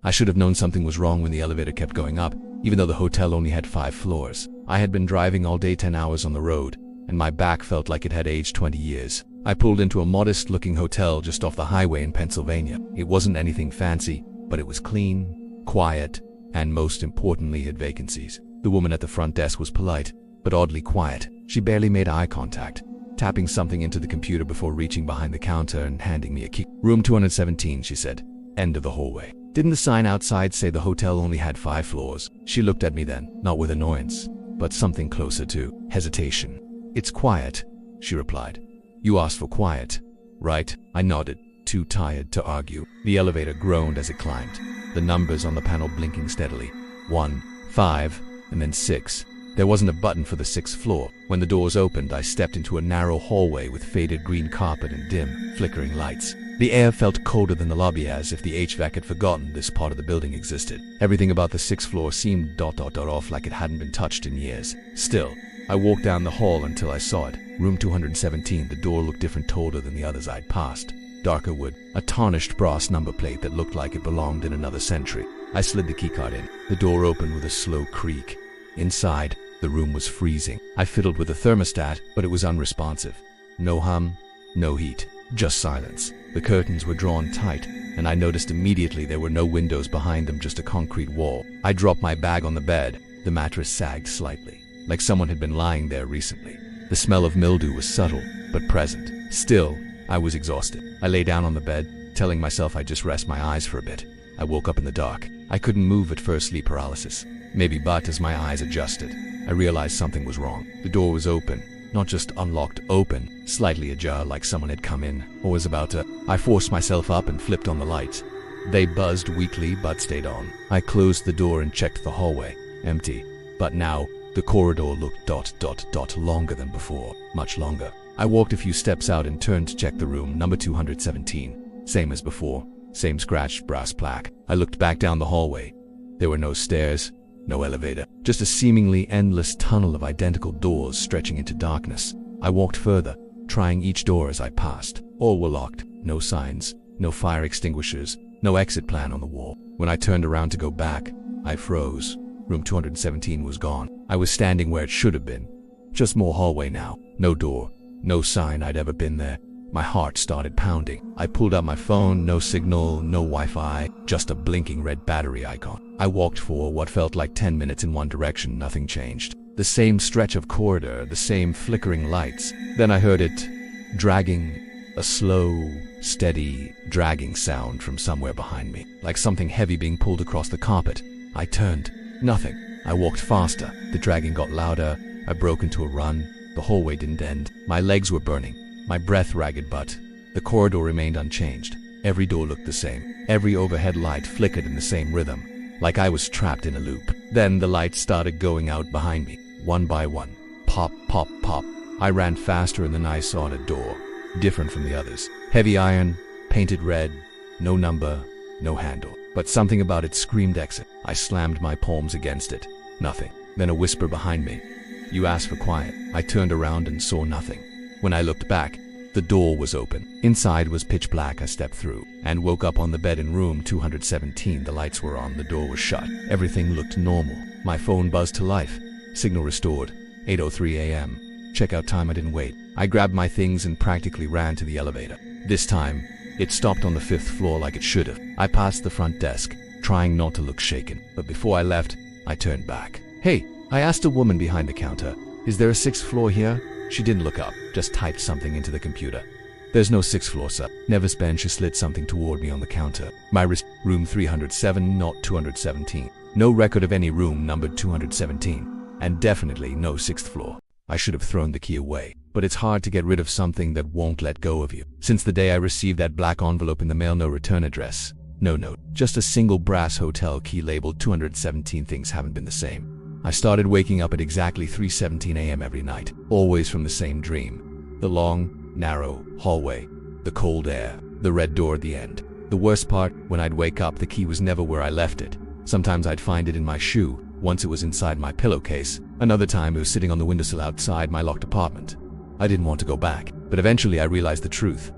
I should have known something was wrong when the elevator kept going up, even though the hotel only had 5 floors. I had been driving all day 10 hours on the road, and my back felt like it had aged 20 years. I pulled into a modest-looking hotel just off the highway in Pennsylvania. It wasn't anything fancy, but it was clean, quiet, and most importantly had vacancies. The woman at the front desk was polite, but oddly quiet. She barely made eye contact, tapping something into the computer before reaching behind the counter and handing me a key. "Room 217, she said. End of the hallway. Didn't the sign outside say the hotel only had 5 floors? She looked at me then, not with annoyance, but something closer to hesitation. "It's quiet," she replied. "You asked for quiet, right?" I nodded, too tired to argue. The elevator groaned as it climbed, the numbers on the panel blinking steadily. 1, 5, and then 6. There wasn't a button for the 6th floor. When the doors opened, I stepped into a narrow hallway with faded green carpet and dim, flickering lights. The air felt colder than the lobby, as if the HVAC had forgotten this part of the building existed. Everything about the 6th floor seemed off like it hadn't been touched in years. Still, I walked down the hall until I saw it. Room 217, the door looked different, taller than the others I'd passed. Darker wood, a tarnished brass number plate that looked like it belonged in another century. I slid the keycard in. The door opened with a slow creak. Inside, the room was freezing. I fiddled with the thermostat, but it was unresponsive. No hum, no heat, just silence. The curtains were drawn tight, and I noticed immediately there were no windows behind them, just a concrete wall. I dropped my bag on the bed. The mattress sagged slightly, like someone had been lying there recently. The smell of mildew was subtle, but present. Still, I was exhausted. I lay down on the bed, telling myself I'd just rest my eyes for a bit. I woke up in the dark. I couldn't move at first, sleep paralysis. Maybe, but as my eyes adjusted, I realized something was wrong. The door was open. Not just unlocked, open, slightly ajar like someone had come in or was about to. I forced myself up and flipped on the lights. They buzzed weakly but stayed on. I closed the door and checked the hallway. Empty. But now, the corridor looked longer than before. Much longer. I walked a few steps out and turned to check the room, number 217. Same as before. Same scratched brass plaque. I looked back down the hallway. There were no stairs. No elevator, just a seemingly endless tunnel of identical doors stretching into darkness. I walked further, trying each door as I passed. All were locked, no signs, no fire extinguishers, no exit plan on the wall. When I turned around to go back, I froze. Room 217 was gone. I was standing where it should have been. Just more hallway now. No door, no sign I'd ever been there. My heart started pounding. I pulled out my phone, no signal, no Wi-Fi, just a blinking red battery icon. I walked for what felt like 10 minutes in one direction, nothing changed. The same stretch of corridor, the same flickering lights. Then I heard it dragging, a slow, steady, dragging sound from somewhere behind me, like something heavy being pulled across the carpet. I turned. Nothing. I walked faster. The dragging got louder. I broke into a run. The hallway didn't end. My legs were burning. My breath ragged, but the corridor remained unchanged. Every door looked the same. Every overhead light flickered in the same rhythm, like I was trapped in a loop. Then the lights started going out behind me, one by one. Pop, pop, pop. I ran faster and then I saw a door, different from the others. Heavy iron, painted red, no number, no handle. But something about it screamed exit. I slammed my palms against it. Nothing. Then a whisper behind me. "You asked for quiet." I turned around and saw nothing. When I looked back, the door was open. Inside was pitch black. I stepped through and woke up on the bed in room 217. The lights were on, the door was shut. Everything looked normal. My phone buzzed to life. Signal restored. 8:03 a.m. Checkout time. I didn't wait. I grabbed my things and practically ran to the elevator. This time, it stopped on the 5th floor like it should have. I passed the front desk, trying not to look shaken. But before I left, I turned back. "Hey," I asked a woman behind the counter, "is there a 6th floor here?" She didn't look up, just typed something into the computer. "There's no 6th floor, sir." Never spent. She slid something toward me on the counter. My wrist. Room 307, not 217. No record of any room numbered 217. And definitely no 6th floor. I should have thrown the key away. But it's hard to get rid of something that won't let go of you. Since the day I received that black envelope in the mail, no return address. No note. Just a single brass hotel key labeled 217. Things haven't been the same. I started waking up at exactly 3:17 a.m. every night, always from the same dream. The long, narrow hallway, the cold air, the red door at the end. The worst part, when I'd wake up, the key was never where I left it. Sometimes I'd find it in my shoe. Once it was inside my pillowcase. Another time it was sitting on the windowsill outside my locked apartment. I didn't want to go back, but eventually I realized the truth.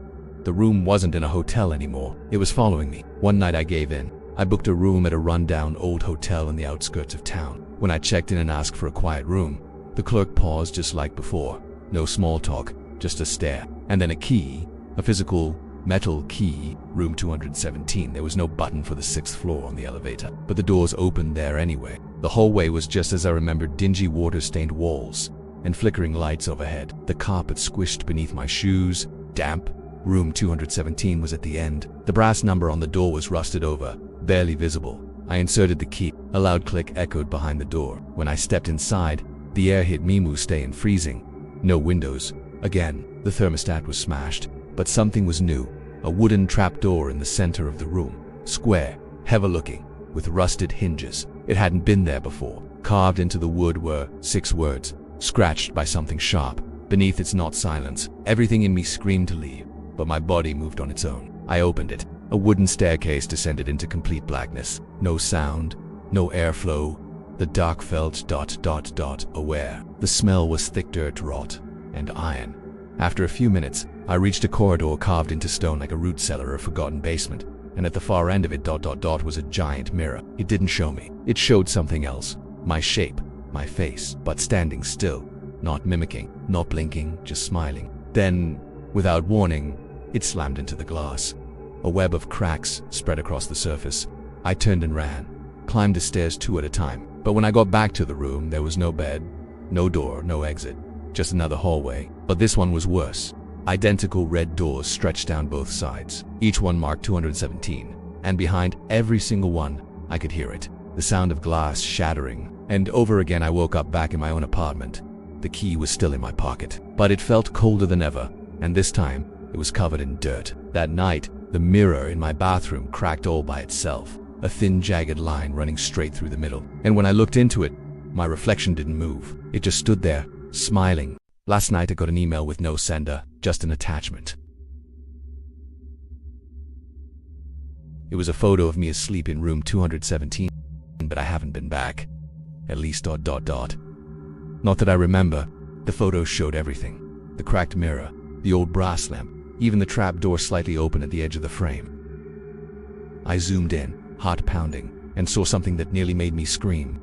The room wasn't in a hotel anymore. It was following me. One night I gave in. I booked a room at a rundown old hotel in the outskirts of town. When I checked in and asked for a quiet room, the clerk paused just like before. No small talk, just a stare. And then a key, a physical metal key, room 217. There was no button for the 6th floor on the elevator, but the doors opened there anyway. The hallway was just as I remembered, dingy water-stained walls and flickering lights overhead. The carpet squished beneath my shoes, damp. Room 217 was at the end. The brass number on the door was rusted over, barely visible. I inserted the key. A loud click echoed behind the door. When I stepped inside, the air hit me stay and freezing. No windows. Again, the thermostat was smashed, but something was new. A wooden trapdoor in the center of the room. Square, heavy-looking, with rusted hinges. It hadn't been there before. Carved into the wood were 6 words, scratched by something sharp. Beneath its not silence, everything in me screamed to leave, but my body moved on its own. I opened it. A wooden staircase descended into complete blackness. No sound, no airflow. The dark felt ... aware. The smell was thick dirt, rot, and iron. After a few minutes, I reached a corridor carved into stone like a root cellar or forgotten basement, and at the far end of it ... was a giant mirror. It didn't show me. It showed something else. My shape, my face, but standing still, not mimicking, not blinking, just smiling. Then, without warning, it slammed into the glass. A web of cracks spread across the surface. I turned and ran, climbed the stairs 2 at a time. But when I got back to the room, there was no bed, no door, no exit, just another hallway. But this one was worse. Identical red doors stretched down both sides, each one marked 217. And behind every single one, I could hear it, the sound of glass shattering. And over again, I woke up back in my own apartment. The key was still in my pocket, but it felt colder than ever, and this time, it was covered in dirt. That night, the mirror in my bathroom cracked all by itself, a thin, jagged line running straight through the middle. And when I looked into it, my reflection didn't move. It just stood there, smiling. Last night, I got an email with no sender, just an attachment. It was a photo of me asleep in room 217, but I haven't been back. At least ... Not that I remember. The photo showed everything. The cracked mirror, the old brass lamp, even the trap door slightly open at the edge of the frame. I zoomed in, heart pounding, and saw something that nearly made me scream.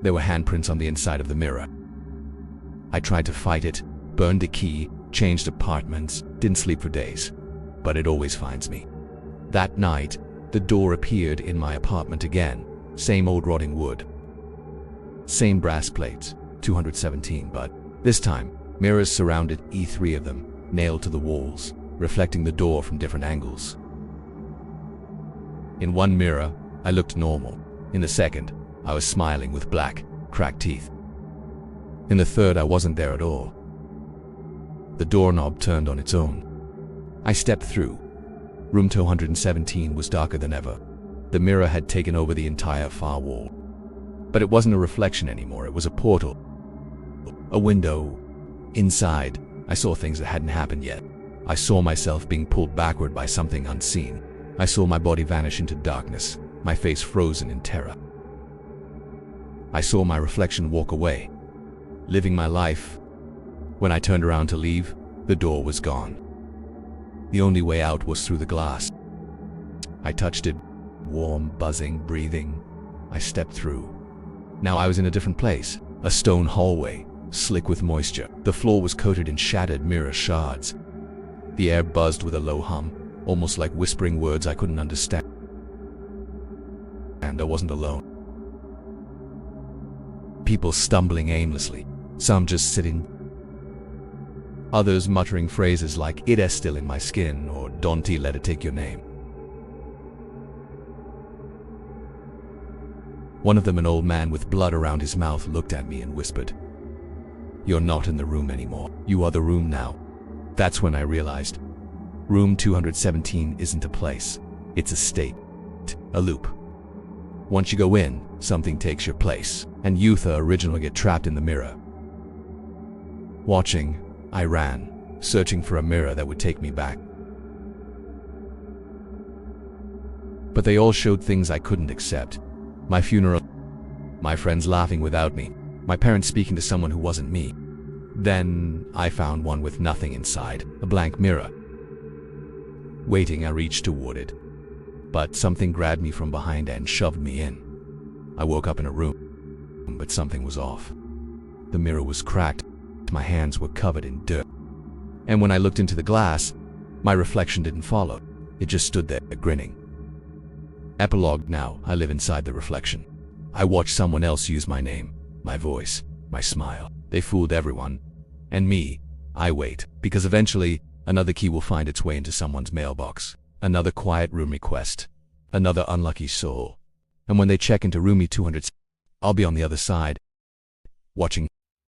There were handprints on the inside of the mirror. I tried to fight it, burned the key, changed apartments, didn't sleep for days. But it always finds me. That night, the door appeared in my apartment again. Same old rotting wood. Same brass plates, 217, but this time, mirrors surrounded E3 of them, nailed to the walls, reflecting the door from different angles. In one mirror, I looked normal. In the second, I was smiling with black, cracked teeth. In the third, I wasn't there at all. The doorknob turned on its own. I stepped through. Room 217 was darker than ever. The mirror had taken over the entire far wall. But it wasn't a reflection anymore, it was a portal. A window. Inside, I saw things that hadn't happened yet. I saw myself being pulled backward by something unseen. I saw my body vanish into darkness, my face frozen in terror. I saw my reflection walk away, living my life. When I turned around to leave, the door was gone. The only way out was through the glass. I touched it, warm, buzzing, breathing. I stepped through. Now I was in a different place, a stone hallway, slick with moisture. The floor was coated in shattered mirror shards. The air buzzed with a low hum, almost like whispering words I couldn't understand. And I wasn't alone. People stumbling aimlessly, some just sitting, others muttering phrases like, "It is still in my skin," or "Don't let it take your name." One of them, an old man with blood around his mouth, looked at me and whispered, "You're not in the room anymore. You are the room now." That's when I realized, room 217 isn't a place. It's a state, a loop. Once you go in, something takes your place, and Yutha originally get trapped in the mirror. Watching, I ran, searching for a mirror that would take me back. But they all showed things I couldn't accept. My funeral, my friends laughing without me, my parents speaking to someone who wasn't me. Then I found one with nothing inside, a blank mirror. Waiting, I reached toward it. but something grabbed me from behind and shoved me in. I woke up in a room, but something was off. The mirror was cracked, my hands were covered in dirt. And when I looked into the glass, my reflection didn't follow. It just stood there, grinning. Epilogue. Now, I live inside the reflection. I watch someone else use my name, my voice, my smile. They fooled everyone. And me, I wait, because eventually, another key will find its way into someone's mailbox. Another quiet room request. Another unlucky soul. And when they check into room E200, I'll be on the other side, watching